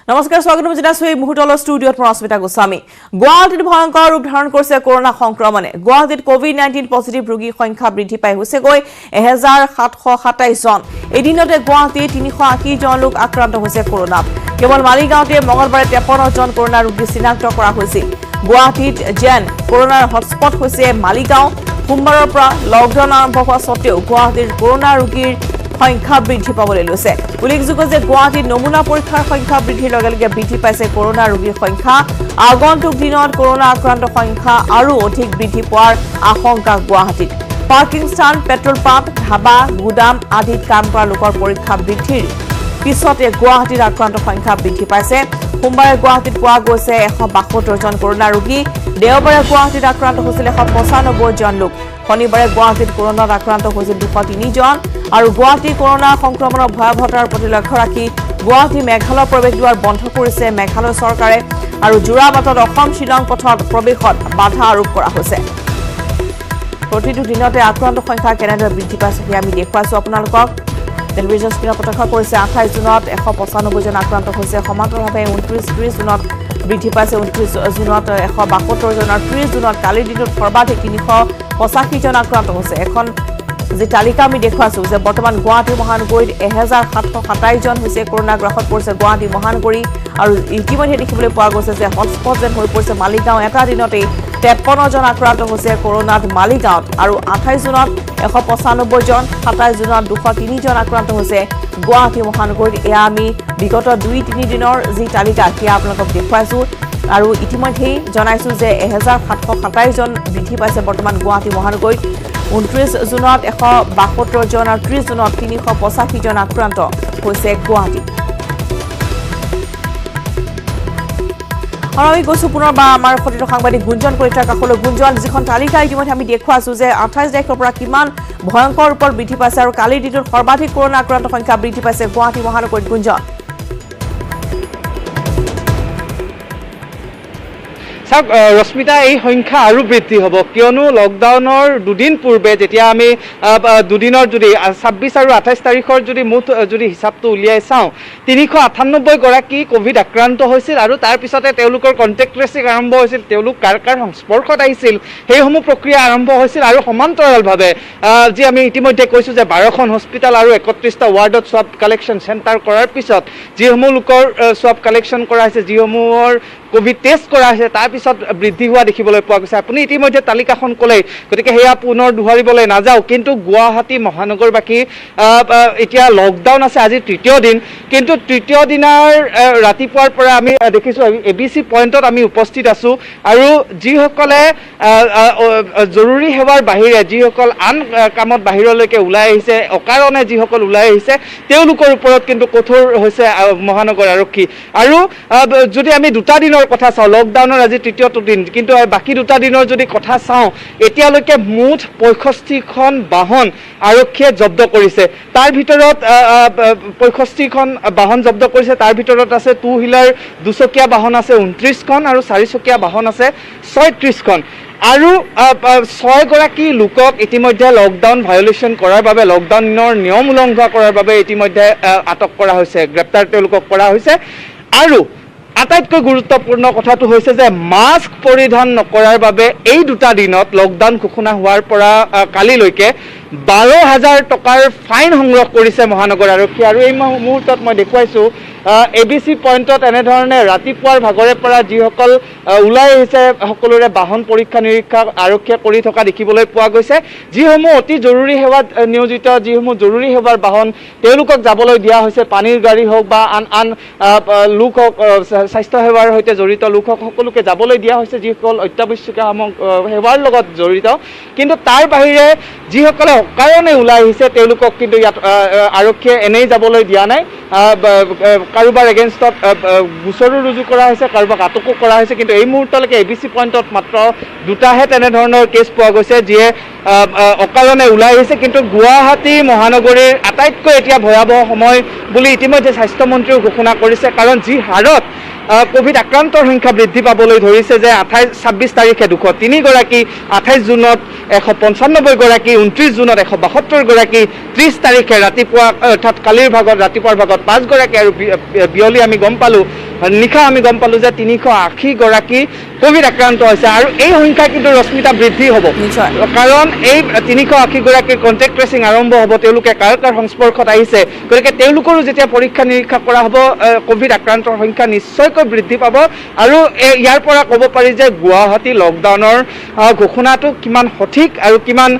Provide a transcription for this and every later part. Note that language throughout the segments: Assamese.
নমস্কাৰ স্বাগতম জনাইছো এই মুহূৰ্তলৈ ষ্টুডিঅত মই অস্মিতা গোস্বামী গুৱাহাটীত ভয়ংকৰ ৰূপ ধাৰণ কৰিছে কৰোনা সংক্ৰমণে গুৱাহাটীত কোভিড-19 পজিটিভ ৰোগীৰ সংখ্যা বৃদ্ধি পাই হৈছে গৈ 1727 জন এদিনতে গুৱাহাটীত 380 জন লোক আক্ৰান্ত হৈছে কৰোনাত কেৱল মালিগাঁওতে মঙলবাৰে 53 জন কৰোনা ৰোগী চিনাক্ত কৰা হৈছিল গুৱাহাটীত যেন কৰোনাৰ হটস্পট হৈছে মালিগাঁও সোমবাৰৰ পৰা লকডাউন আৰম্ভ হোৱা সত্ত্বেও গুৱাহাটীৰ কৰোনা ৰোগীৰ সংখ্যা বৃদ্ধি পাবলৈ লৈছে উল্লেখযোগ্য যে গুৱাহাটীত নমুনা পৰীক্ষাৰ সংখ্যা বৃদ্ধিৰ লগে লগে বৃদ্ধি পাইছে কৰোনা ৰোগীৰ সংখ্যা আগন্তুক দিনত কৰোনা আক্ৰান্ত সংখ্যা আৰু অধিক বৃদ্ধি পোৱাৰ আশংকা গুৱাহাটীত পাৰ্কিং স্থান পেট্ৰল পাম্প ধাবা গুদাম আদিত কাম কৰা লোকৰ পৰীক্ষা বৃদ্ধিৰ পিছতে গুৱাহাটীৰ আক্ৰান্ত সংখ্যা বৃদ্ধি পাইছে সোমবাৰে গুৱাহাটীত পোৱা গৈছে 172 জন কৰোনা ৰোগী দেওবাৰে গুৱাহাটীত আক্ৰান্ত হৈছিল 195 জন লোক শনিবাৰে গুৱাহাটীত কৰোনাত আক্ৰান্ত হৈছিল 203 জন আৰু গুৱাহাটী কৰোনা সংক্ৰমণৰ ভয়াৱহতাৰ প্ৰতি লক্ষ্য ৰাখি গুৱাহাটী মেঘালয় প্ৰৱেশ দুৱাৰ বন্ধ কৰিছে মেঘালয় চৰকাৰে আৰু জোৰাবাটত অসম শিলং পথত প্ৰৱেশত বাধা আৰোপ কৰা হৈছে প্ৰতিটো দিনতে আক্ৰান্ত সংখ্যা কেনেদৰে বৃদ্ধি পাইছে আমি দেখুৱাইছো আপোনালোকক টেলিভিছন স্ক্ৰীনত প্ৰত্যক্ষ কৰিছে 28 জুনত 195 জন আক্ৰান্ত হৈছে সমান্তৰালভাৱে 29 জুনত বৃদ্ধি পাইছে 29 জুনত 172 জন আৰু 30 জুনত কালিৰ দিনত সৰ্বাধিক 385 জন আক্ৰান্ত হৈছে এখন যে তালিকা আমি দেখুৱাইছো যে বৰ্তমান গুৱাহাটী মহানগৰীত 1727 জন হৈছে কৰোনাগ্ৰস্ত পৰিছে গুৱাহাটী মহানগৰী আৰু ইতিমধ্যে দেখিবলৈ পোৱা গৈছে যে হটস্পট যেন হৈ পৰিছে মালিগাঁও এটা দিনতে 53 জন আক্ৰান্ত হৈছে কৰোনাত মালিগাঁৱত আৰু 28 জুনত 195 জন 27 জুনত 203 জন আক্ৰান্ত হৈছে গুৱাহাটী মহানগৰীত এয়া আমি বিগত 2-3 দিনৰ যি তালিকা সেয়া আপোনালোকক দেখুৱাইছো আৰু ইতিমধ্যে জনাইছো যে 1727 জন বৃদ্ধি পাইছে বৰ্তমান গুৱাহাটী মহানগৰীত 29 জুনত 172 জন আৰু 30 জুনত 385 জন আক্ৰান্ত হৈছে গুৱাহাটী আৰু আমি গৈছো পুনৰবাৰ আমাৰ ফটিত সাংবাদিক গুঞ্জন পৰিত্ৰাৰ কাষলৈ গুঞ্জন যিখন তালিকা ইতিমধ্যে আমি দেখুৱাইছো যে 28 তাৰিখৰ পৰা কিমান ভয়ংকৰ ৰূপত বৃদ্ধি পাইছে আৰু কালিৰ দিনত সৰ্বাধিক কৰোনা আক্ৰান্ত সংখ্যা বৃদ্ধি পাইছে গুৱাহাটী মহানগৰীত গুঞ্জন ৰশ্মিতা এই সংখ্যা আৰু বৃদ্ধি হ'ব কিয়নো লকডাউনৰ দুদিন পূৰ্বে যেতিয়া আমি দুদিনৰ যদি 26 আৰু 28 তাৰিখৰ যদি মুঠ যদি হিচাপটো উলিয়াই চাওঁ 398 গৰাকী কোভিড আক্ৰান্ত হৈছিল আৰু তাৰ পিছতে তেওঁলোকৰ কণ্টেক্ট ট্ৰেচিং আৰম্ভ হৈছিল তেওঁলোক কাৰ কাৰ সংস্পৰ্শত আহিছিল সেইসমূহ প্ৰক্ৰিয়া আৰম্ভ হৈছিল আৰু সমান্তৰালভাৱে যি আমি ইতিমধ্যে কৈছোঁ যে 12খন হস্পিটেল আৰু 31টা ৱাৰ্ডত স্বাব কালেকশ্যন চেণ্টাৰ কৰাৰ পিছত যিসমূহ লোকৰ স্বাব কালেকশ্যন কৰা হৈছে যিসমূহৰ কোভিড টেষ্ট কৰা হৈছে তাৰ পিছত বৃদ্ধি হোৱা দেখিবলৈ পোৱা গৈছে আপুনি ইতিমধ্যে তালিকাখন ক'লেই গতিকে সেয়া পুনৰ দুহাৰিবলৈ নাযাওঁ কিন্তু গুৱাহাটী মহানগৰবাসী এতিয়া লকডাউন আছে আজি তৃতীয় দিন কিন্তু তৃতীয় দিনৰ ৰাতিপুৱাৰ পৰা আমি দেখিছোঁ ABC পইণ্টত আমি উপস্থিত আছোঁ আৰু যিসকলে জৰুৰী সেৱাৰ বাহিৰে যিসকল আন কামত বাহিৰলৈকে ওলাই আহিছে অকাৰণে যিসকল ওলাই আহিছে তেওঁলোকৰ ওপৰত কিন্তু কঠোৰ হৈছে মহানগৰ আৰক্ষী আৰু যদি আমি দুটা দিনৰ কথা চাওঁ লকডাউনৰ আজি তৃতীয়টো দিন কিন্তু বাকী দুটা দিনৰ যদি কথা চাওঁ এতিয়ালৈকে মুঠ 65খন বাহন আৰক্ষীয়ে জব্দ কৰিছে তাৰ ভিতৰত 65খন বাহন জব্দ কৰিছে তাৰ ভিতৰত আছে টু হুইলাৰ দুচকীয়া বাহন আছে 29খন আৰু চাৰিচকীয়া বাহন আছে 36খন আৰু 6 গৰাকী লোকক ইতিমধ্যে লকডাউন ভায়োলেশ্যন কৰাৰ বাবে লকডাউনৰ নিয়ম উলংঘা কৰাৰ বাবে ইতিমধ্যে আটক কৰা হৈছে গ্ৰেপ্তাৰ তেওঁলোকক কৰা হৈছে আৰু আটাইতকৈ গুৰুত্বপূৰ্ণ কথাটো হৈছে যে মাস্ক পৰিধান নকৰাৰ বাবে এই দুটা দিনত লকডাউন ঘোষণা হোৱাৰ পৰা কালিলৈকে 12,000 টকাৰ ফাইন সংগ্ৰহ কৰিছে মহানগৰ আৰক্ষী আৰু এই মুহূৰ্তত মই দেখুৱাইছোঁ ABC পইণ্টত এনেধৰণে ৰাতিপুৱাৰ ভাগৰে পৰা যিসকল ওলাই আহিছে সকলোৰে বাহন পৰীক্ষা নিৰীক্ষা আৰক্ষীয়ে কৰি থকা দেখিবলৈ পোৱা গৈছে যিসমূহ অতি জৰুৰী সেৱাত নিয়োজিত যিসমূহ জৰুৰী সেৱাৰ বাহন তেওঁলোকক যাবলৈ দিয়া হৈছে পানীৰ গাড়ী হওক বা আন লোক হওক স্বাস্থ্য সেৱাৰ সৈতে জড়িত লোকক সকলোকে যাবলৈ দিয়া হৈছে যিসকল অত্যাৱশ্যকীয় সেৱাৰ লগত জড়িত কিন্তু তাৰ বাহিৰে যিসকলে অকাৰণে ওলাই আহিছে তেওঁলোকক কিন্তু ইয়াত আৰক্ষীয়ে এনেই যাবলৈ দিয়া নাই কাৰোবাৰ এগেইনষ্টত গোচৰো ৰুজু কৰা হৈছে কাৰোবাক আটকো কৰা হৈছে কিন্তু এই মুহূৰ্তলৈকে ABC পইণ্টত মাত্ৰ দুটাহে তেনেধৰণৰ কেছ পোৱা গৈছে যিয়ে অকাৰণে ওলাই আহিছে কিন্তু গুৱাহাটী মহানগৰীৰ আটাইতকৈ এতিয়া ভয়াৱহ সময় বুলি ইতিমধ্যে স্বাস্থ্যমন্ত্ৰীও ঘোষণা কৰিছে কাৰণ যি হাৰত কোভিড আক্ৰান্তৰ সংখ্যা বৃদ্ধি পাবলৈ ধৰিছে যে 26 তাৰিখে 203 গৰাকী 28 জুনত 195 গৰাকী, 29 জুনত 172 গৰাকী, 30 তাৰিখে ৰাতিপুৱা অৰ্থাৎ কালিৰ ভাগত ৰাতিপুৱাৰ ভাগত 5 গৰাকী আৰু বিয়লি আমি গম পালোঁ নিশা আমি গম পালোঁ যে 380 গৰাকী কোভিড আক্ৰান্ত হৈছে আৰু এই সংখ্যা কিন্তু ৰশ্মিতা বৃদ্ধি হ'ব কাৰণ এই 380 গৰাকীৰ কণ্টেক্ট ট্ৰেচিং আৰম্ভ হ'ব তেওঁলোকে কাৰ কাৰ সংস্পৰ্শত আহিছে গতিকে তেওঁলোকৰো যেতিয়া পৰীক্ষা নিৰীক্ষা কৰা হ'ব কোভিড আক্ৰান্তৰ সংখ্যা নিশ্চয়কৈ বৃদ্ধি পাব আৰু ইয়াৰ পৰা ক'ব পাৰি যে গুৱাহাটী লকডাউনৰ ঘোষণাটো কিমান সঠিক আৰু কিমান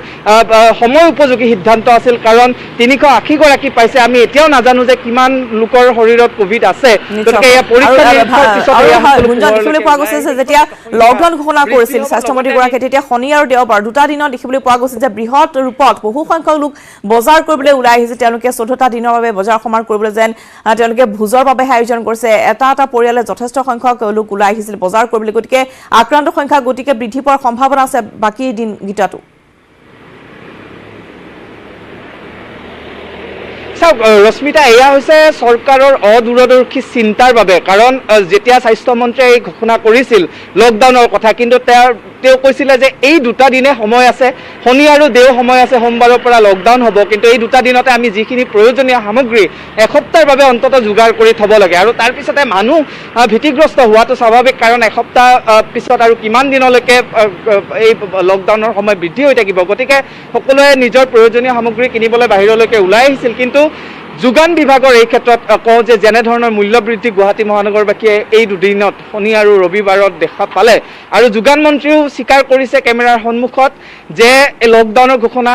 সময় উপযোগী সিদ্ধান্ত আছিল কাৰণ 380 গৰাকী পাইছে আমি এতিয়াও নাজানো যে কিমান লোকৰ শৰীৰত কোভিড আছে গতিকে এই পৰীক্ষা নিৰীক্ষাৰ পিছত দেখিবলৈ পোৱা গৈছে যে যেতিয়া লকডাউন ঘোষণা কৰিছিল স্বাস্থ্যমন্ত্ৰীগৰাকীয়ে তেতিয়া শনি আৰু দেওবাৰ দুটা দিনত দেখিবলৈ পোৱা গৈছিল যে বৃহৎ ৰূপত বহু সংখ্যক লোক বজাৰ কৰিবলৈ ওলাই আহিছে তেওঁলোকে 14টা দিনৰ বাবে বজাৰ সমাৰ কৰিবলৈ যেন তেওঁলোকে ভোজৰ বাবেহে আয়োজন কৰিছে এটা পৰিয়ালে যথেষ্ট সংখ্যক লোক ওলাই আহিছিল বজাৰ কৰিবলৈ গতিকে আক্ৰান্ত সংখ্যা গতিকে বৃদ্ধি পোৱাৰ সম্ভাৱনা আছে বাকী দিন গিটাটো ৰশ্মিতা এয়া হৈছে চৰকাৰৰ অদূৰদৰ্শী চিন্তাৰ বাবে কাৰণ যেতিয়া স্বাস্থ্যমন্ত্ৰীয়ে এই ঘোষণা কৰিছিল লকডাউনৰ কথা কিন্তু তেওঁ কৈছিলে যে এই দুটা দিনে সময় আছে শনি আৰু দেও সময় আছে সোমবাৰৰ পৰা লকডাউন হ'ব কিন্তু এই দুটা দিনতে আমি যিখিনি প্ৰয়োজনীয় সামগ্ৰী এসপ্তাহৰ বাবে অন্তত যোগাৰ কৰি থ'ব লাগে আৰু তাৰ পিছতে মানুহ ভীতিগ্ৰস্ত হোৱাটো স্বাভাৱিক কাৰণ এসপ্তাহ পিছত আৰু কিমান দিনলৈকে এই লকডাউনৰ সময় বৃদ্ধি হৈ থাকিব গতিকে সকলোৱে নিজৰ প্ৰয়োজনীয় সামগ্ৰী কিনিবলৈ বাহিৰলৈকে ওলাই আহিছিল কিন্তু যোগান বিভাগৰ এই ক্ষেত্ৰত কওঁ যে যেনে ধৰণৰ মূল্যবৃদ্ধি গুৱাহাটী মহানগৰবাসীয়ে এই দুদিনত শনি আৰু ৰবিবাৰত দেখা পালে আৰু যোগান মন্ত্ৰীও স্বীকাৰ কৰিছে কেমেৰাৰ সন্মুখত যে এই লকডাউনৰ ঘোষণা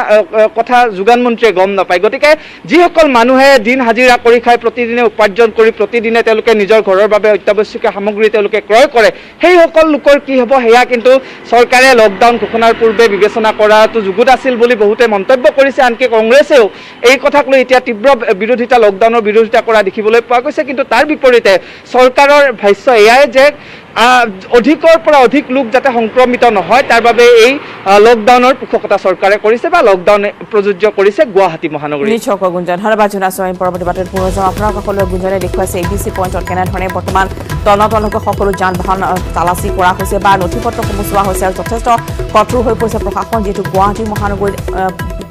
কথা যোগান মন্ত্ৰীয়ে গম নাপায় গতিকে যিসকল মানুহে দিন হাজিৰা কৰি খাই প্ৰতিদিনে উপাৰ্জন কৰি প্ৰতিদিনে তেওঁলোকে নিজৰ ঘৰৰ বাবে অত্যাৱশ্যকীয় সামগ্ৰী তেওঁলোকে ক্ৰয় কৰে সেইসকল লোকৰ কি হ'ব সেয়া কিন্তু চৰকাৰে লকডাউন ঘোষণাৰ পূৰ্বে বিবেচনা কৰাটো যুগুত আছিল বুলি বহুতে মন্তব্য কৰিছে আনকি কংগ্ৰেছেও এই কথাক লৈ এতিয়া তীব্ৰ বিৰোধিতা লকডাউনৰ বিৰোধিতা কৰা দেখিবলৈ পোৱা গৈছে কিন্তু তাৰ বিপৰীতে চৰকাৰৰ ভাষ্য এয়াই যে অধিকৰ পৰা অধিক লোক যাতে সংক্ৰমিত নহয় তাৰ বাবে এই লকডাউনৰ পোষকতা চৰকাৰে কৰিছে বা লকডাউন প্ৰযোজ্য কৰিছে গুৱাহাটী মহানগৰী নিশ্চয় গুঞ্জন ধন্যবাদ জনাইছোঁ আমি পৰৱৰ্তী বাতৰিত পুনৰ যাম আপোনাক সকলোৱে গুঞ্জনে দেখুৱাইছে ABC পইণ্টত কেনেধৰণে বৰ্তমান তলনাতলকৈ সকলো যান বাহন তালাচী কৰা হৈছে বা নথিপত্ৰসমূহ চোৱা হৈছে আৰু যথেষ্ট কঠোৰ হৈ পৰিছে প্ৰশাসন যিহেতু গুৱাহাটী মহানগৰীত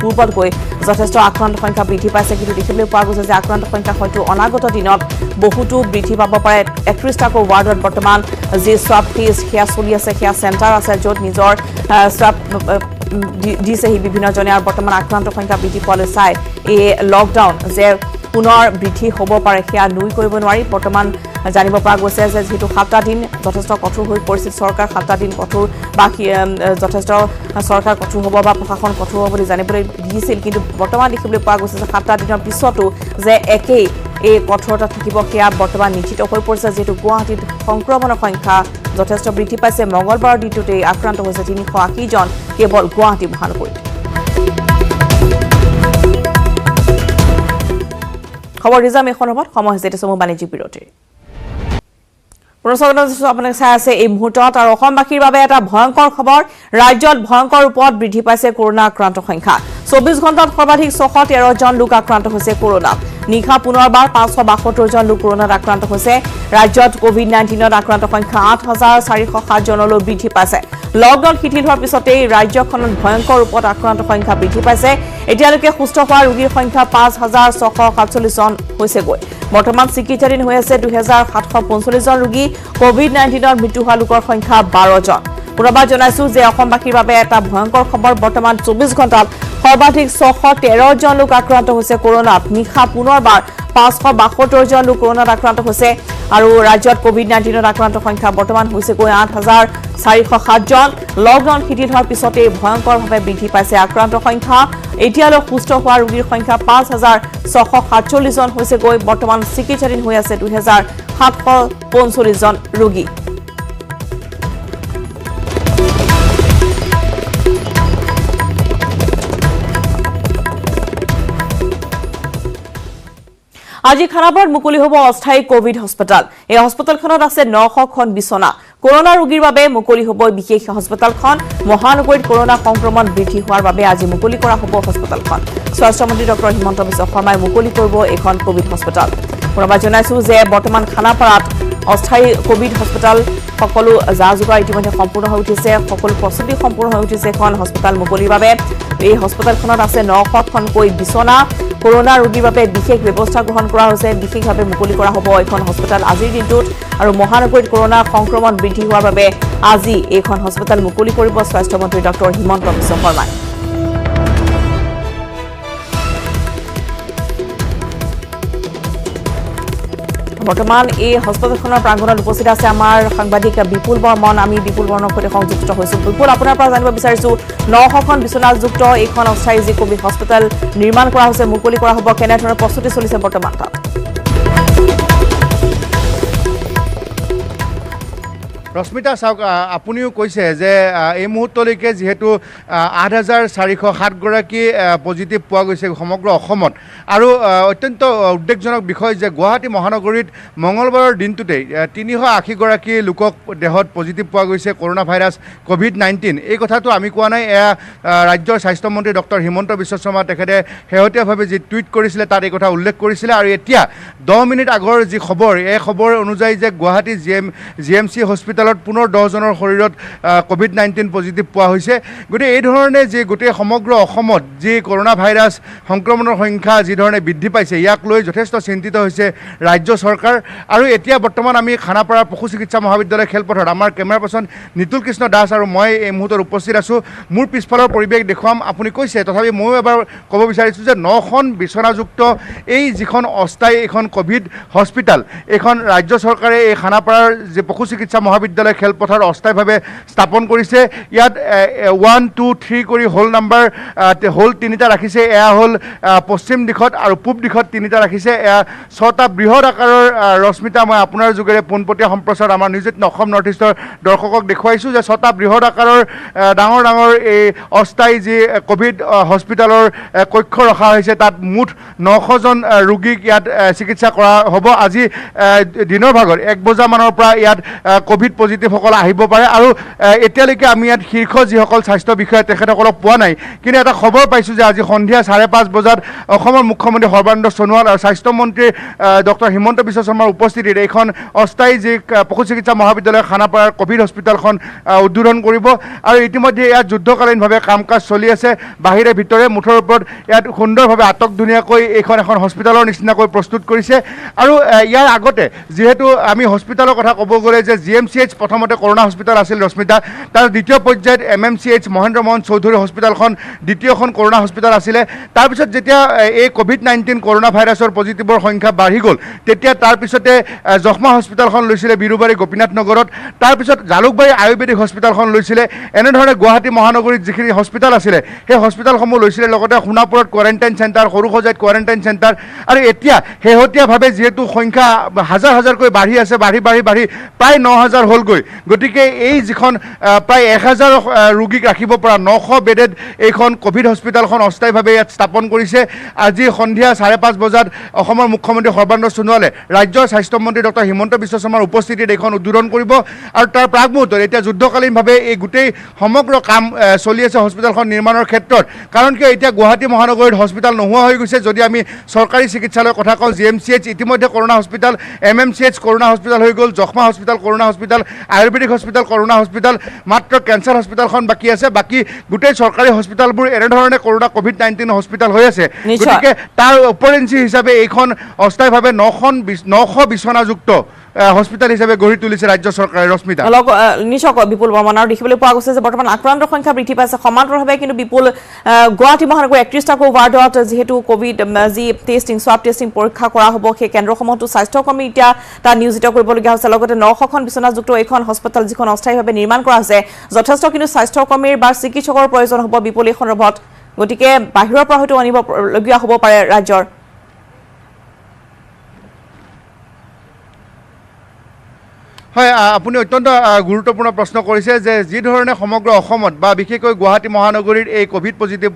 পূৰ্বতকৈ যথেষ্ট আক্ৰান্ত সংখ্যা বৃদ্ধি পাইছে কিন্তু দেখিবলৈ পোৱা গৈছে যে আক্ৰান্ত সংখ্যা হয়তো অনাগত দিনত বহুতো বৃদ্ধি পাব পাৰে 31টাকৈ ৱাৰ্ডত বৰ্তমান যি স্বাব টেষ্ট সেয়া চলি আছে সেয়া চেণ্টাৰ আছে য'ত নিজৰ স্বাব দিছেহি বিভিন্নজনে আৰু বৰ্তমান আক্ৰান্ত সংখ্যা বৃদ্ধি পোৱালৈ চাই এই লকডাউন যে পুনৰ বৃদ্ধি হ'ব পাৰে সেয়া নুই কৰিব নোৱাৰি বৰ্তমান জানিব পৰা গৈছে যে যেহেতু 7টা দিন যথেষ্ট কঠোৰ হৈ পৰিছিল চৰকাৰ 7টা দিন কঠোৰ বা যথেষ্ট চৰকাৰ কঠোৰ হ'ব বা প্ৰশাসন কঠোৰ হ'ব বুলি জানিবলৈ দিছিল কিন্তু বৰ্তমান দেখিবলৈ পোৱা গৈছে যে 7টা দিনৰ পিছতো যে একেই এই কঠোৰতা থাকিব সেয়া বৰ্তমান নিশ্চিত হৈ পৰিছে যিহেতু গুৱাহাটীত সংক্ৰমণৰ সংখ্যা যথেষ্ট বৃদ্ধি পাইছে মঙলবাৰৰ দিনটোতেই আক্ৰান্ত হৈছে 380 জন কেৱল গুৱাহাটী মহানগৰীত খবৰ ৰিজাম এখন হ'ব সময় হৈছে এতিয়া বাণিজ্যিক বিৰতিৰ আপোনাক চাই আছে এই মুহূৰ্তত আৰু অসমবাসীৰ বাবে এটা ভয়ংকৰ খবৰ ৰাজ্যত ভয়ংকৰ ৰূপত বৃদ্ধি পাইছে কৰোনা আক্ৰান্ত সংখ্যা 24 ঘণ্টাত সৰ্বাধিক 613 জন লোক আক্ৰান্ত হৈছে কৰোনাত নিশা পুনৰবাৰ 572 জন লোক কৰোনাত আক্ৰান্ত হৈছে ৰাজ্যত কোভিড-19ত আক্ৰান্ত সংখ্যা 8407 জনলৈ বৃদ্ধি পাইছে লকডাউন শিথিল হোৱাৰ পিছতেই ৰাজ্যখনত ভয়ংকৰ ৰূপত আক্ৰান্ত সংখ্যা বৃদ্ধি পাইছে এতিয়ালৈকে সুস্থ হোৱা ৰোগীৰ সংখ্যা 5647 জন হৈছেগৈ বৰ্তমান চিকিৎসাধীন হৈ আছে 2745 জন ৰোগী কোভিড-19ত মৃত্যু হোৱা লোকৰ সংখ্যা 12 জন পুনৰবাৰ জনাইছো যে অসমবাসীৰ বাবে এটা ভয়ংকৰ খবৰ বৰ্তমান 24 ঘণ্টাত সৰ্বাধিক 613 জন লোক আক্ৰান্ত হৈছে কৰোনাত নিশা পুনৰবাৰ 572 জন লোক কৰোনাত আক্ৰান্ত হৈছে আৰু ৰাজ্যত কোভিড-19ত আক্ৰান্ত সংখ্যা বৰ্তমান হৈছেগৈ 8407 জন লকডাউন শিথিল হোৱাৰ পিছতে ভয়ংকৰভাৱে বৃদ্ধি পাইছে আক্ৰান্ত সংখ্যা এতিয়ালৈ সুস্থ হোৱা ৰোগীৰ সংখ্যা 5647 জন হৈছেগৈ বৰ্তমান চিকিৎসাধীন হৈ আছে 2745 জন ৰোগী আজি খানাপাৰাত মুকলি হ'ব অস্থায়ী কোভিড হস্পিটেল এই হস্পিটেলখনত আছে 900খন বিছনা কৰোনা ৰোগীৰ বাবে মুকলি হ'ব বিশেষ হস্পিটেলখন মহানগৰীত কৰোনা সংক্ৰমণ বৃদ্ধি হোৱাৰ বাবে আজি মুকলি কৰা হ'ব হস্পিটেলখন স্বাস্থ্যমন্ত্ৰী ডক্টৰ হিমন্ত বিশ্ব শৰ্মাই মুকলি কৰিব এখন কোভিড হস্পিটেল পুনৰবাৰ জনাইছো যে বৰ্তমান খানাপাৰাত অস্থায়ী কোভিড হস্পিটেল সকলো যা যোগাৰ ইতিমধ্যে সম্পূৰ্ণ হৈ উঠিছে সকলো প্ৰস্তুতি সম্পূৰ্ণ হৈ উঠিছে এখন হস্পিটেল মুকলিৰ বাবে এই হস্পিটেলখনত আছে 900খনকৈ বিছনা কৰোনা ৰোগীৰ বাবে বিশেষ ব্যৱস্থা গ্ৰহণ কৰা হৈছে বিশেষভাৱে মুকলি কৰা হ'ব এখন হস্পিটেল আজিৰ দিনটোত আৰু মহানগৰীত কৰোনা সংক্ৰমণ বৃদ্ধি হোৱাৰ বাবে আজি এইখন হস্পিটেল মুকলি কৰিব স্বাস্থ্য মন্ত্ৰী ডক্টৰ হিমন্ত বিশ্ব শৰ্মাই বৰ্তমান এই হস্পিটেলখনৰ প্ৰাংগণত উপস্থিত আছে আমাৰ সাংবাদিক বিপুল বৰ্মন আমি বিপুল বৰ্মনৰ সৈতে সংযুক্ত হৈছো বিপুল আপোনাৰ পৰা জানিব বিচাৰিছো 900খন বিছনাযুক্ত এইখন অস্থায়ী যি কোভিড হস্পিটেল নিৰ্মাণ কৰা হৈছে মুকলি কৰা হ'ব কেনেধৰণৰ প্ৰস্তুতি চলিছে বৰ্তমান তাত ৰশ্মিতা চাওক আপুনিও কৈছে যে এই মুহূৰ্তলৈকে যেহেতু 8407 গৰাকী পজিটিভ পোৱা গৈছে সমগ্ৰ অসমত আৰু অত্যন্ত উদ্বেগজনক বিষয় যে গুৱাহাটী মহানগৰীত মঙলবাৰৰ দিনটোতেই 380 গৰাকী লোকক দেহত পজিটিভ পোৱা গৈছে কৰোনা ভাইৰাছ কোভিড-19 এই কথাটো আমি কোৱা নাই এয়া ৰাজ্যৰ স্বাস্থ্যমন্ত্ৰী ডক্টৰ হিমন্ত বিশ্ব শৰ্মা তেখেতে শেহতীয়াভাৱে যি টুইট কৰিছিলে তাত এই কথা উল্লেখ কৰিছিলে আৰু এতিয়া 10 মিনিট আগৰ যি খবৰ এই খবৰ অনুযায়ী যে গুৱাহাটী জিএমচি হস্পিটেল পুনৰ 10 জনৰ শৰীৰত কোভিড-19 পজিটিভ পোৱা হৈছে গতিকে এই ধৰণে যে গোটেই সমগ্ৰ অসমত যি কৰোনা ভাইৰাছ সংক্ৰমণৰ সংখ্যা যি ধৰণে বৃদ্ধি পাইছে ইয়াক লৈ যথেষ্ট চিন্তিত হৈছে ৰাজ্য চৰকাৰ আৰু এতিয়া বৰ্তমান আমি খানাপাৰা পশু চিকিৎসা মহাবিদ্যালয় খেলপথাৰত আমাৰ কেমেৰা পাৰ্চন নিতুল কৃষ্ণ দাস আৰু মই এই মুহূৰ্তত উপস্থিত আছোঁ মোৰ পিছফালৰ পৰিৱেশ দেখুৱাম আপুনি কৈছে তথাপি ময়ো এবাৰ ক'ব বিচাৰিছোঁ যে 9খন বিছনাযুক্ত এই যিখন অস্থায়ী এখন কোভিড হস্পিটেল এইখন ৰাজ্য চৰকাৰে এই খানাপাৰাৰ যি পশু চিকিৎসা মহাবিদ্যালয় খেলপথাৰ অস্থায়ীভাৱে স্থাপন কৰিছে ইয়াত 1 2 3 কৰি হোল নাম্বাৰ হোল 3টা ৰাখিছে এয়া হ'ল পশ্চিম দিশত আৰু পূব দিশত 3টা ৰাখিছে এয়া 6টা বৃহৎ আকাৰৰ ৰশ্মিতা মই আপোনাৰ যোগেৰে পোনপটীয়া সম্প্ৰচাৰ আমাৰ নিউজ 18 অসম নৰ্থ ইষ্টৰ দৰ্শকক দেখুৱাইছোঁ যে 6টা বৃহৎ আকাৰৰ ডাঙৰ ডাঙৰ এই অস্থায়ী যি কোভিড হস্পিটেলৰ কক্ষ ৰখা হৈছে তাত মুঠ 900 জন ৰোগীক ইয়াত চিকিৎসা কৰা হ'ব আজি দিনৰ ভাগত 1 বজামানৰ পৰা ইয়াত কোভিড পজিটিভসকল আহিব পাৰে আৰু এতিয়ালৈকে আমি ইয়াত শীৰ্ষ যিসকল স্বাস্থ্য বিষয়া তেখেতসকলক পোৱা নাই কিন্তু এটা খবৰ পাইছোঁ যে আজি সন্ধিয়া 5:30 বজাত অসমৰ মুখ্যমন্ত্ৰী সৰ্বানন্দ সোণোৱাল আৰু স্বাস্থ্যমন্ত্ৰী ডক্টৰ হিমন্ত বিশ্ব শৰ্মাৰ উপস্থিতিত এইখন অস্থায়ী যি পশু চিকিৎসা মহাবিদ্যালয় খানাপাৰাৰ কোভিড হস্পিটেলখন উদ্বোধন কৰিব আৰু ইতিমধ্যে ইয়াত যুদ্ধকালীনভাৱে কাম কাজ চলি আছে বাহিৰে ভিতৰে মুঠৰ ওপৰত ইয়াত সুন্দৰভাৱে আটক ধুনীয়াকৈ এইখন এখন হস্পিটেলৰ নিচিনাকৈ প্ৰস্তুত কৰিছে আৰু ইয়াৰ আগতে যিহেতু আমি হস্পিটেলৰ কথা ক'ব গ'লে যে জিএমচিএইচ প্ৰথমতে কৰোনা হস্পিটেল আছিল ৰশ্মিতা তাৰ দ্বিতীয় পৰ্যায়ত MMCH মহেন্দ্ৰ মোহন চৌধুৰী হস্পিটেলখন দ্বিতীয়খন কৰোনা হস্পিটেল আছিলে তাৰপিছত যেতিয়া এই কোভিড-19 কৰোনা ভাইৰাছৰ পজিটিভৰ সংখ্যা বাঢ়ি গ'ল তেতিয়া তাৰপিছতে জখমা হস্পিটেলখন লৈছিলে বিৰুবাৰী গোপীনাথ নগৰত তাৰপিছত জালুকবাৰী আয়ুৰ্বেদিক হস্পিটেলখন লৈছিলে এনেধৰণে গুৱাহাটী মহানগৰীত যিখিনি হস্পিটেল আছিলে সেই হস্পিটেলসমূহ লৈছিলে লগতে সোণাপুৰত কোৱাৰেণ্টাইন চেণ্টাৰ সৰুসজাইত কোৱাৰেণ্টাইন চেণ্টাৰ আৰু এতিয়া শেহতীয়াভাৱে যিহেতু সংখ্যা হাজাৰ হাজাৰকৈ বাঢ়ি আছে বাঢ়ি প্ৰায় 9000 হ'লগৈ গতিকে এই যিখন প্ৰায় 1000 ৰোগীক ৰাখিব পৰা 900 বেডেড এইখন কোভিড হস্পিটেলখন অস্থায়ীভাৱে ইয়াত স্থাপন কৰিছে আজি সন্ধিয়া 5:30 বজাত অসমৰ মুখ্যমন্ত্ৰী সৰ্বানন্দ সোণোৱালে ৰাজ্যৰ স্বাস্থ্যমন্ত্ৰী ডক্টৰ হিমন্ত বিশ্ব শৰ্মাৰ উপস্থিতিত এইখন উদ্বোধন কৰিব আৰু তাৰ প্ৰাকমুহূৰ্তত এতিয়া যুদ্ধকালীনভাৱে এই গোটেই সমগ্ৰ কাম চলি আছে হস্পিটেলখন নিৰ্মাণৰ ক্ষেত্ৰত কাৰণ কিয় এতিয়া গুৱাহাটী মহানগৰীত হস্পিটেল নোহোৱা হৈ গৈছে যদি আমি চৰকাৰী চিকিৎসালয়ৰ কথা কওঁ জিএমচিএইচ ইতিমধ্যে corona hospital MMCH corona hospital হৈ গ'ল জখমা hospital corona hospital ayurvedic hospital corona hospital মাত্ৰ কেঞ্চাৰ হস্পিটেলখন বাকী আছে বাকী গোটেই চৰকাৰী হস্পিটেলবোৰ এনেধৰণে কৰোনা কোভিড-19 হস্পিটেল হৈ আছে গতিকে তাৰ উপৰেঞ্চি হিচাপে এইখন অস্থায়ীভাৱে 900 বিছনাযুক্ত হস্পিটেল হিচাপে গঢ়ি তুলিছে ৰাজ্য চৰকাৰে ৰশ্মিতা নিশ্চয় বিপুল বৰ্মন আৰু দেখিবলৈ পোৱা গৈছে যে বৰ্তমান আক্ৰান্তৰ সংখ্যা বৃদ্ধি পাইছে সমান্তৰালভাৱে কিন্তু বিপুল গুৱাহাটী মহানগৰ 31টাকৈ ৱাৰ্ডত যিহেতু কোভিড যি স্বাব টেষ্টিং পৰীক্ষা কৰা হ'ব সেই কেন্দ্ৰসমূহতো স্বাস্থ্যকৰ্মী এতিয়া তাত নিয়োজিত কৰিবলগীয়া হৈছে লগতে 900খন বিছনাযুক্ত এইখন হস্পিটেল যিখন অস্থায়ীভাৱে নিৰ্মাণ কৰা হৈছে যথেষ্ট কিন্তু স্বাস্থ্যকৰ্মীৰ বা চিকিৎসকৰ প্ৰয়োজন হ'ব বিপুল এই সন্দৰ্ভত গতিকে বাহিৰৰ পৰা হয়তো আনিবলগীয়া হ'ব পাৰে ৰাজ্যৰ হয় আপুনি অত্যন্ত গুৰুত্বপূৰ্ণ প্ৰশ্ন কৰিছে যে যি ধৰণে সমগ্ৰ অসমত বা বিশেষকৈ গুৱাহাটী মহানগৰীৰ এই কোভিড পজিটিভ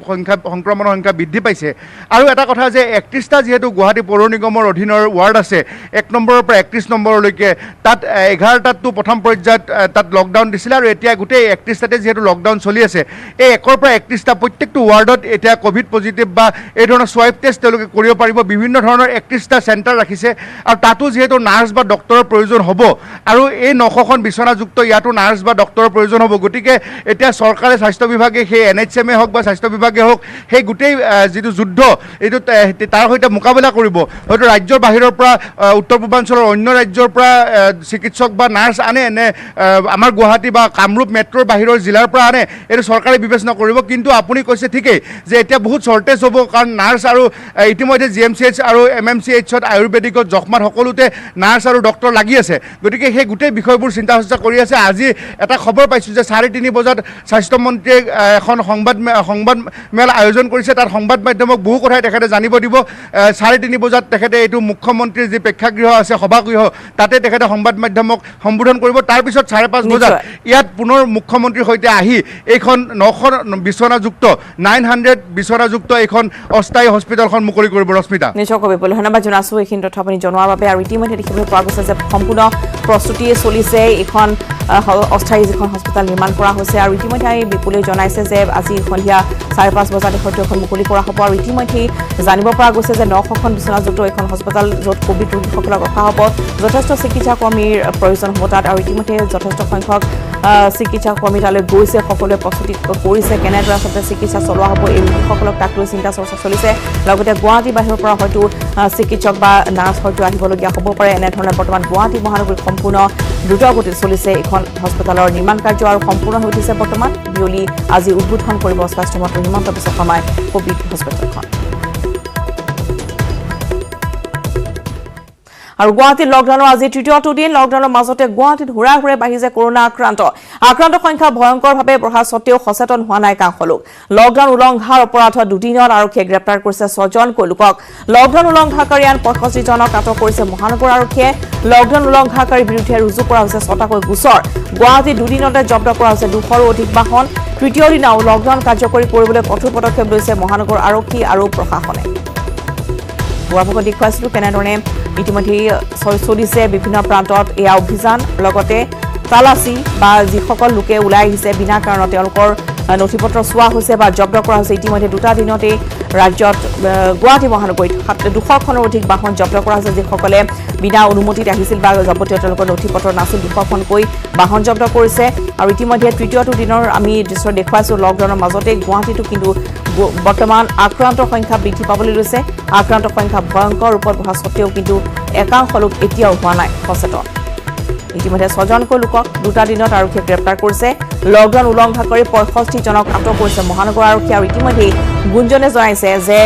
সংক্ৰমণৰ সংখ্যা বৃদ্ধি পাইছে আৰু এটা কথা যে 31টা যিহেতু গুৱাহাটী পৌৰ নিগমৰ অধীনৰ ৱাৰ্ড আছে 1 নম্বৰৰ পৰা 31 নম্বৰলৈকে তাত 11টাতো প্ৰথম পৰ্যায়ত তাত লকডাউন দিছিলে আৰু এতিয়া গোটেই 31টাতে যিহেতু লকডাউন চলি আছে এই 1ৰ পৰা 31টা প্ৰত্যেকটো ৱাৰ্ডত এতিয়া কোভিড পজিটিভ বা এই ধৰণৰ সোৱাইপ টেষ্ট তেওঁলোকে কৰিব পাৰিব বিভিন্ন ধৰণৰ 31টা চেণ্টাৰ ৰাখিছে আৰু তাতো যিহেতু নাৰ্ছ বা ডক্টৰৰ প্ৰয়োজন হ'ব আৰু এই 900খন বিচনাযুক্ত ইয়াতো নাৰ্ছ বা ডক্টৰৰ প্ৰয়োজন হ'ব গতিকে এতিয়া চৰকাৰে স্বাস্থ্য বিভাগে সেই NHMে হওক বা স্বাস্থ্য বিভাগে হওক সেই গোটেই যিটো যুদ্ধ এইটো তাৰ সৈতে মোকাবিলা কৰিব হয়তো ৰাজ্যৰ বাহিৰৰ পৰা উত্তৰ পূৰ্বাঞ্চলৰ অন্য ৰাজ্যৰ পৰা চিকিৎসক বা নাৰ্ছ আনে নে আমাৰ গুৱাহাটী বা কামৰূপ মেট্ৰৰ বাহিৰৰ জিলাৰ পৰা আনে এইটো চৰকাৰে বিবেচনা কৰিব কিন্তু আপুনি কৈছে ঠিকেই যে এতিয়া বহুত শ্বৰ্টেজ হ'ব কাৰণ নাৰ্ছ আৰু ইতিমধ্যে GMCH আৰু MMCHত আয়ুৰ্বেদিকত জখমাত সকলোতে নাৰ্ছ আৰু ডক্টৰ লাগি আছে গতিকে সেই গোটেই বিষয়বোৰ চিন্তা চৰ্চা কৰি আছে আজি এটা খবৰ পাইছোঁ যে 3:30 বজাত স্বাস্থ্যমন্ত্ৰীয়ে এখন সংবাদমেল আয়োজন কৰিছে তাত সংবাদ মাধ্যমক বহু কথাই তেখেতে জানিব দিব 3:30 বজাত তেখেতে এইটো মুখ্যমন্ত্ৰীৰ যি প্ৰেক্ষাগৃহ আছে সভাগৃহ তাতে তেখেতে সংবাদ মাধ্যমক সম্বোধন কৰিব তাৰপিছত 5:30 বজাত ইয়াত পুনৰ মুখ্যমন্ত্ৰীৰ সৈতে আহি এইখন 900 বিচনাযুক্ত 900 বিচনাযুক্ত এইখন অস্থায়ী হস্পিটেলখন মুকলি কৰিব ৰশ্মিতা নিশ্চয়কৈ বিপুল ধন্যবাদ জনাইছোঁ এইখিনি তথ্য আপুনি জনোৱাৰ বাবে আৰু ইতিমধ্যে দেখিবলৈ পোৱা গৈছে যে সম্পূৰ্ণ প্ৰস্তুতি চলিছে এইখন অস্থায়ী যিখন হস্পিটেল নিৰ্মাণ কৰা হৈছে আৰু ইতিমধ্যে বিপুলে জনাইছে যে আজি সন্ধিয়া 5:30 বজাত হয়তো এখন মুকলি কৰা হ'ব আৰু ইতিমধ্যে জানিব পৰা গৈছে যে 900খন বিচনাযুক্ত এখন হস্পিটেল য'ত কোভিড ৰোগীসকলক ৰখা হ'ব যথেষ্ট চিকিৎসা কৰ্মীৰ প্ৰয়োজন হ'ব তাত আৰু ইতিমধ্যে যথেষ্ট সংখ্যক চিকিৎসা কৰ্মী তালৈ গৈছে সকলোৱে প্ৰস্তুতি কৰিছে কেনেদৰে আচলতে চিকিৎসা চলোৱা হ'ব এই ৰোগীসকলক তাক লৈ চিন্তা চৰ্চা চলিছে লগতে গুৱাহাটী বাহিৰৰ পৰা হয়তো চিকিৎসক বা নাৰ্ছ হয়তো আহিবলগীয়া হ'ব পাৰে এনেধৰণে বৰ্তমান গুৱাহাটী মহানগৰীত সম্পূৰ্ণ দ্ৰুতগতিত চলিছে এখন হস্পিটেলৰ নিৰ্মাণ কাৰ্য আৰু সম্পূৰ্ণ হৈ উঠিছে বৰ্তমান বিয়লি আজি উদ্বোধন কৰিব স্বাস্থ্যমন্ত্ৰী হিমন্ত বিশ্ব শৰ্মাই কোভিড হস্পিটেলখন আৰু গুৱাহাটীত লকডাউনৰ আজি তৃতীয়টো দিন লকডাউনৰ মাজতে গুৱাহাটীত হুৰা বাঢ়িছে কৰোনা আক্ৰান্ত সংখ্যা ভয়ংকৰভাৱে বঢ়া স্বত্তেও সচেতন হোৱা নাই কাংশ লোক লকডাউন উলংঘাৰ অপৰাধত দুদিনত আৰক্ষীয়ে গ্ৰেপ্তাৰ কৰিছে 6জনকৈ লোকক লকডাউন উলংঘাকাৰী আন 65 জনক আটক কৰিছে মহানগৰ আৰক্ষীয়ে লকডাউন উলংঘাকাৰীৰ বিৰুদ্ধে ৰুজু কৰা হৈছে 6টাকৈ গোচৰ গুৱাহাটীত দুদিনতে জব্দ কৰা হৈছে 200ৰো অধিক বাহন তৃতীয় দিনাও লকডাউন কাৰ্যকৰী কৰিবলৈ কঠোৰ পদক্ষেপ লৈছে মহানগৰ আৰক্ষী আৰু প্ৰশাসনে পুৱাভাগত দেখুৱাইছিলোঁ কেনেধৰণে ইতিমধ্যে চলিছে বিভিন্ন প্ৰান্তত এয়া অভিযান লগতে তালাচী বা যিসকল লোকে ওলাই আহিছে বিনা কাৰণত তেওঁলোকৰ নথিপত্ৰ চোৱা হৈছে বা জব্দ কৰা হৈছে ইতিমধ্যে দুটা দিনতে ৰাজ্যত গুৱাহাটী মহানগৰীত 200খনৰ অধিক বাহন জব্দ কৰা হৈছে যিসকলে বিনা অনুমতিত আহিছিল বা যাৱতীয় তেওঁলোকৰ নথিপত্ৰ নাছিল 200খনকৈ বাহন জব্দ কৰিছে আৰু ইতিমধ্যে তৃতীয়টো দিনৰ আমি দৃশ্য দেখুৱাইছোঁ লকডাউনৰ মাজতে গুৱাহাটীতো কিন্তু বৰ্তমান আক্ৰান্তৰ সংখ্যা বৃদ্ধি পাবলৈ লৈছে আক্ৰান্তৰ সংখ্যা ভয়ংকৰ ৰূপত বঢ়া স্বত্তেও কিন্তু একাংশ লোক এতিয়াও হোৱা নাই সচেতন ইতিমধ্যে 6জনকৈ লোকক দুটা দিনত আৰক্ষীয়ে গ্ৰেপ্তাৰ কৰিছে লকডাউন উলংঘাকাৰী 65 জনক আটক কৰিছে মহানগৰ আৰক্ষী আৰু ইতিমধ্যে গুঞ্জনে জনাইছে যে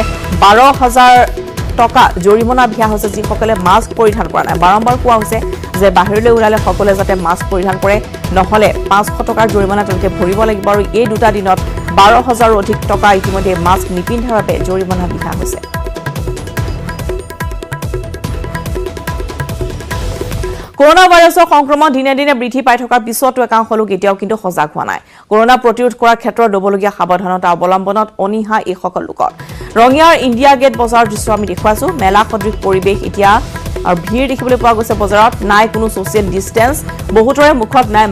12,000 টকা জৰিমনা বিহা হৈছে যিসকলে মাস্ক পৰিধান কৰা নাই বাৰম্বাৰ কোৱা হৈছে যে বাহিৰলৈ ওলালে সকলোৱে যাতে মাস্ক পৰিধান কৰে নহলে 500 টকাৰ জৰিমনা তেওঁলোকে ভৰিব লাগিব আৰু এই দুটা দিনত 12,000ৰো অধিক টকা ইতিমধ্যে মাস্ক নিপিন্ধাৰ বাবে জৰিমনা বিহা হৈছে কৰোনা ভাইৰাছৰ সংক্ৰমণ দিনে দিনে বৃদ্ধি পাই থকাৰ পিছতো একাংশ লোক এতিয়াও কিন্তু সজাগ হোৱা নাই কৰোনা প্ৰতিৰোধ কৰাৰ ক্ষেত্ৰত ল'বলগীয়া সাৱধানতা অৱলম্বনত অনিহা এইসকল লোকৰ ৰঙিয়াৰ ইণ্ডিয়া গেট বজাৰৰ দৃশ্য আমি দেখুৱাইছোঁ মেলা সদৃশ পৰিৱেশ এতিয়া আৰু ভিৰ দেখিবলৈ পোৱা গৈছে বজাৰত নাই কোনো ছ'চিয়েল ডিষ্টেন্স বহুতৰে মুখত নাই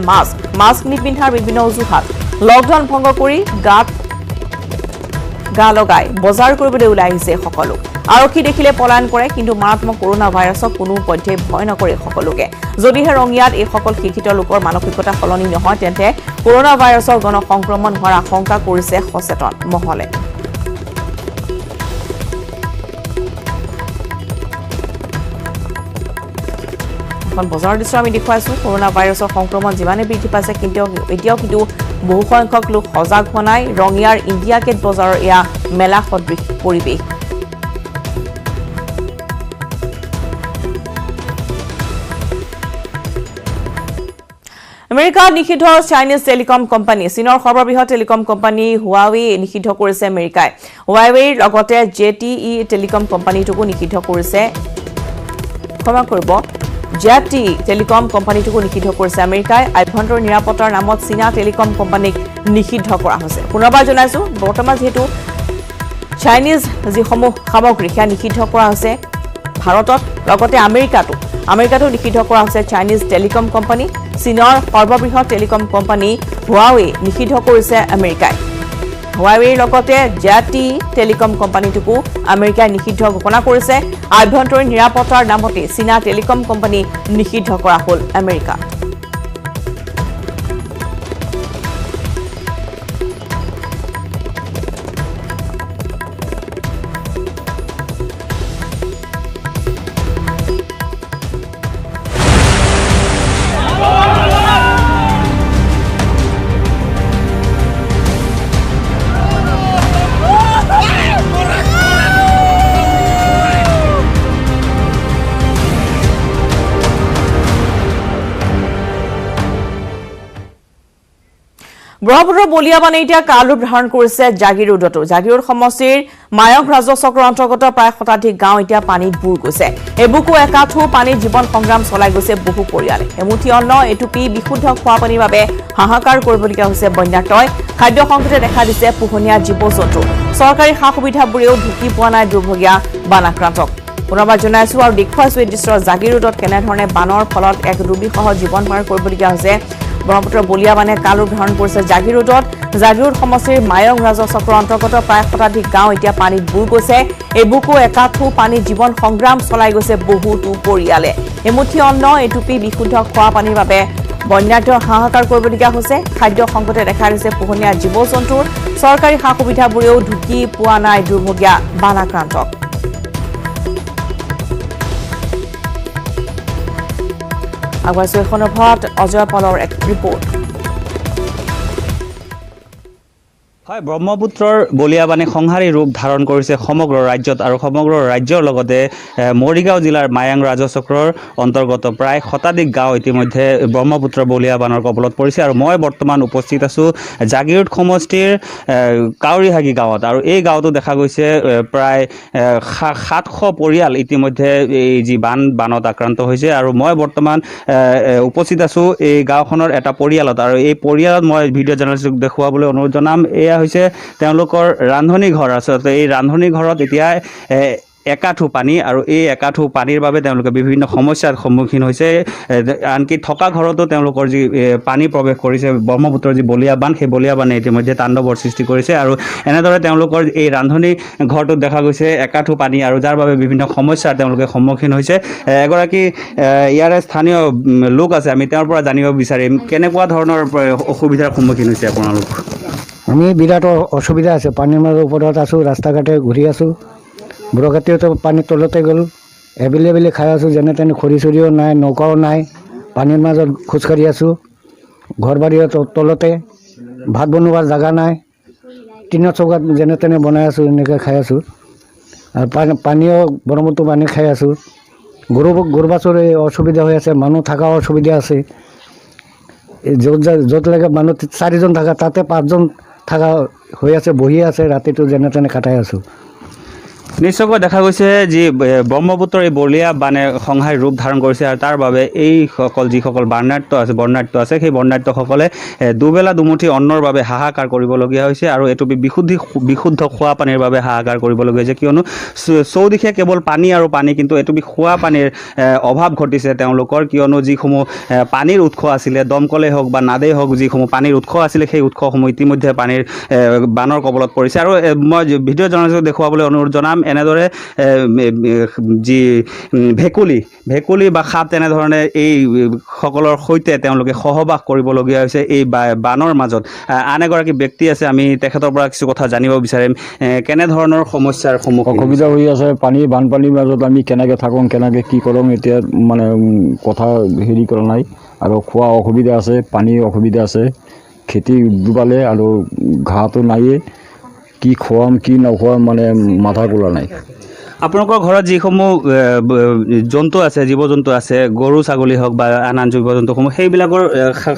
মাস্ক নিপিন্ধাৰ বিভিন্ন অজুহাত লকডাউন ভংগ কৰি গা লগাই বজাৰ কৰিবলৈ ওলাই আহিছে সকলো আৰক্ষী দেখিলে পলায়ন কৰে কিন্তু মাৰাত্মক কৰোনা ভাইৰাছক কোনো পধ্যে ভয় নকৰে সকলোকে যদিহে ৰঙিয়াত এইসকল শিক্ষিত লোকৰ মানসিকতা সলনি নহয় তেন্তে কৰোনা ভাইৰাছৰ গণ সংক্ৰমণ হোৱাৰ আশংকা কৰিছে সচেতন মহলে বজাৰৰ দৃশ্য আমি দেখুৱাইছোঁ কৰোনা ভাইৰাছৰ সংক্ৰমণ যিমানে বৃদ্ধি পাইছে কিন্তু এতিয়াও কিন্তু বহু সংখ্যক লোক সজাগ হোৱা নাই ৰঙিয়াৰ ইণ্ডিয়া গেট বজাৰৰ এয়া মেলা সদৃশ পৰিৱেশ আমেৰিকাৰ নিষিদ্ধ চাইনিজ টেলিকম কোম্পানী চীনৰ সৰ্ববৃহৎ টেলিকম কোম্পানী হুৱাৱে নিষিদ্ধ কৰিছে আমেৰিকাই হুৱাৱেৰ লগতে জেটিই টেলিকম কোম্পানীটোকো নিষিদ্ধ কৰিছে ক্ষমা কৰিব জেটি টেলিকম কোম্পানীটোকো নিষিদ্ধ কৰিছে আমেৰিকাই আভ্যন্তৰীণ নিৰাপত্তাৰ নামত চীনা টেলিকম কোম্পানীক নিষিদ্ধ কৰা হৈছে পুনৰবাৰ জনাইছোঁ বৰ্তমান যেহেতু চাইনিজ যিসমূহ সামগ্ৰী সেয়া নিষিদ্ধ কৰা হৈছে ভাৰতত লগতে আমেৰিকাতো নিষিদ্ধ কৰা হৈছে চাইনিজ টেলিকম কোম্পানী চীনৰ সৰ্ববৃহৎ টেলিকম কোম্পানী হুৱাৱে নিষিদ্ধ কৰিছে আমেৰিকাই হুৱাৱেৰ লগতে জেটি টেলিকম কোম্পানীটোকো আমেৰিকাই নিষিদ্ধ ঘোষণা কৰিছে আভ্যন্তৰীণ নিৰাপত্তাৰ নামতে চীনা টেলিকম কোম্পানী নিষিদ্ধ কৰা হ'ল আমেৰিকাত ব্ৰহ্মপুত্ৰৰ বলিয়াবানে এতিয়া কাল ৰূপ ধাৰণ কৰিছে জাগিৰোডতো জাগিৰোড সমষ্টিৰ মায়ং ৰাজচক্ৰৰ অন্তৰ্গত প্ৰায় শতাধিক গাঁও এতিয়া পানীত বুৰ গৈছে এবুকু একাঠু পানীত জীৱন সংগ্ৰাম চলাই গৈছে বহু পৰিয়ালে এমুঠি অন্ন এটুপি বিশুদ্ধ খোৱা পানীৰ বাবে হাহাকাৰ কৰিবলগীয়া হৈছে বন্যাতয় খাদ্য সংকটে দেখা দিছে পোহনীয়া জীৱ জন্তু চৰকাৰী সা সুবিধাবোৰেও ঢুকি পোৱা নাই দুৰ্ভগীয়া বানাক্ৰান্তক পুনৰবাৰ জনাইছো আৰু দেখুৱাইছো এই দৃশ্য জাগিৰোডত কেনেধৰণে বানৰ ফলত এক দুৰ্বিসহ জীৱন পাৰ কৰিবলগীয়া হৈছে ব্ৰহ্মপুত্ৰৰ বলিয়াবানে কাল ৰূপ ধাৰণ কৰিছে জাগিৰোডত জাগিৰোড সমষ্টিৰ মায়ং ৰাজচক্ৰৰ অন্তৰ্গত প্ৰায় শতাধিক গাঁও এতিয়া পানীত বুৰ গৈছে এবুকু একাঠু পানীত জীৱন সংগ্ৰাম চলাই গৈছে বহুতো পৰিয়ালে এমুঠি অন্ন এটুপি বিশুদ্ধ খোৱা পানীৰ বাবে বন্যাত হাহাকাৰ কৰিবলগীয়া হৈছে খাদ্য সংকটে দেখা দিছে পোহনীয়া জীৱ জন্তুৰ চৰকাৰী সা সুবিধাবোৰেও ঢুকি পোৱা নাই দুৰ্ভগীয়া বানাক্ৰান্তক আগবাইছো এই সন্দৰ্ভত অজয় পলৰ এক ৰিপৰ্ট হয় ব্ৰহ্মপুত্ৰৰ বলিয়াবানে সংহাৰী ৰূপ ধাৰণ কৰিছে সমগ্ৰ ৰাজ্যত আৰু সমগ্ৰ ৰাজ্যৰ লগতে মৰিগাঁও জিলাৰ মায়াং ৰাজচক্ৰৰ অন্তৰ্গত প্ৰায় শতাধিক গাঁও ইতিমধ্যে ব্ৰহ্মপুত্ৰৰ বলিয়াবানৰ কবলত পৰিছে আৰু মই বৰ্তমান উপস্থিত আছো জাগিৰোড সমষ্টিৰ কাউৰীহাগী গাঁৱত আৰু এই গাঁৱতো দেখা গৈছে প্ৰায় 700 পৰিয়াল ইতিমধ্যে এই যি বানত আক্ৰান্ত হৈছে আৰু মই বৰ্তমান উপস্থিত আছো এই গাঁওখনৰ এটা পৰিয়ালত আৰু এই পৰিয়ালত মই ভিডিঅ' জাৰ্নেলিষ্টক দেখুৱাবলৈ অনুৰোধ জনাম এয়া হৈছে তেওঁলোকৰ ৰান্ধনী ঘৰ আচলতে এই ৰান্ধনী ঘৰত এতিয়া একাঠু পানী আৰু এই একাঠু পানীৰ বাবে তেওঁলোকে বিভিন্ন সমস্যাৰ সন্মুখীন হৈছে আনকি থকা ঘৰতো তেওঁলোকৰ যি পানী প্ৰৱেশ কৰিছে ব্ৰহ্মপুত্ৰৰ যি বলিয়াবান সেই বলিয়াবানে ইতিমধ্যে তাণ্ডৱৰ সৃষ্টি কৰিছে আৰু এনেদৰে তেওঁলোকৰ এই ৰান্ধনী ঘৰটোত দেখা গৈছে একাঠু পানী আৰু যাৰ বাবে বিভিন্ন সমস্যাৰ তেওঁলোকে সন্মুখীন হৈছে এগৰাকী ইয়াৰে স্থানীয় লোক আছে আমি তেওঁৰ পৰা জানিব বিচাৰিম কেনেকুৱা ধৰণৰ অসুবিধাৰ সন্মুখীন হৈছে আপোনালোক আমি বিৰাট অসুবিধা আছে পানীৰ মাজৰ ওপৰত আছোঁ ৰাস্তা ঘাটে ঘূৰি আছোঁ বুঢ়াকাটিওতো পানীৰ তলতে গ'ল এবেলি খাই আছোঁ যেনে তেনে খৰি চৰিও নাই নৌকাও নাই পানীৰ মাজত খোজকাঢ়ি আছোঁ ঘৰ বাৰীৰ তলতে ভাত বনোৱাৰ জেগা নাই টিনৰ চৌকাত যেনে তেনে বনাই আছোঁ এনেকৈ খাই আছোঁ আৰু পানীও ব্ৰহ্মপুত্ৰ পানী খাই আছোঁ গৰু বাছৰ এই অসুবিধা হৈ আছে মানুহ থকাৰ অসুবিধা আছে য'ত লাগে মানুহ 4জন থকা তাতে 5জন থকা হৈ আছে বহি আছে ৰাতিটো যেনে তেনে কাটাই আছোঁ নিশ্চয়কৈ দেখা গৈছে যি ব্ৰহ্মপুত্ৰৰ এই বলিয়াবানে সংহাৰী ৰূপ ধাৰণ কৰিছে আৰু তাৰ বাবে এইসকল যিসকল বৰ্ণাঢ্য আছে সেই বৰ্ণাঢ্যসকলে দুবেলা দুমুঠি অন্নৰ বাবে হাহাকাৰ কৰিবলগীয়া হৈছে আৰু এইটো বিশুদ্ধ খোৱা পানীৰ বাবে হাহাকাৰ কৰিবলগীয়া হৈছে কিয়নো চৌদিশে কেৱল পানী আৰু পানী কিন্তু এইটো খোৱা পানীৰ অভাৱ ঘটিছে তেওঁলোকৰ কিয়নো যিসমূহ পানীৰ উৎস আছিলে দমকলেই হওক বা নাদেই হওক যিসমূহ পানীৰ উৎস আছিলে সেই উৎসসমূহ ইতিমধ্যে পানীৰ বানৰ কবলত পৰিছে আৰু মই ভিডিঅ' জাৰ্নেলিষ্টক দেখুৱাবলৈ অনুৰোধ জনাম এনেদৰে যি ভেকুলী বা সাপ তেনেধৰণে এই সকলৰ সৈতে তেওঁলোকে সহবাস কৰিবলগীয়া হৈছে এই বানৰ মাজত আন এগৰাকী ব্যক্তি আছে আমি তেখেতৰ পৰা কিছু কথা জানিব বিচাৰিম কেনেধৰণৰ সমস্যাৰ সন্মুখীন অসুবিধা হৈ আছে বানপানীৰ মাজত আমি কেনেকৈ থাকোঁ কেনেকৈ কি কৰোঁ এতিয়া মানে কথা হেৰি কৰা নাই আৰু খোৱা অসুবিধা আছে পানীৰ অসুবিধা আছে খেতি ডুবালে আৰু ঘাঁহটো নাইয়ে কি খুৱাম কি নখুৱাম মানে মাথা কোলা নাই আপোনালোকৰ ঘৰত যিসমূহ জন্তু আছে জীৱ জন্তু আছে গৰু ছাগলী হওক বা আন আন জীৱ জন্তুসমূহ সেইবিলাকৰ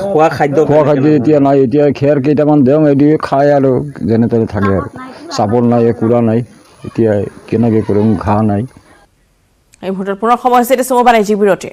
খোৱা খাদ্য এতিয়া নাই এতিয়া খেৰ কেইটামান দিওঁ এদি খায় আৰু যেনে তেনে থাকে আৰু চাপৰ নাই কুৰা নাই এতিয়া কেনেকৈ কৰিম ঘাঁহ নাই এই মুহূৰ্তত পুনৰ সময় হৈছে এতিয়া চমু বাণিজ্যিক বিৰতি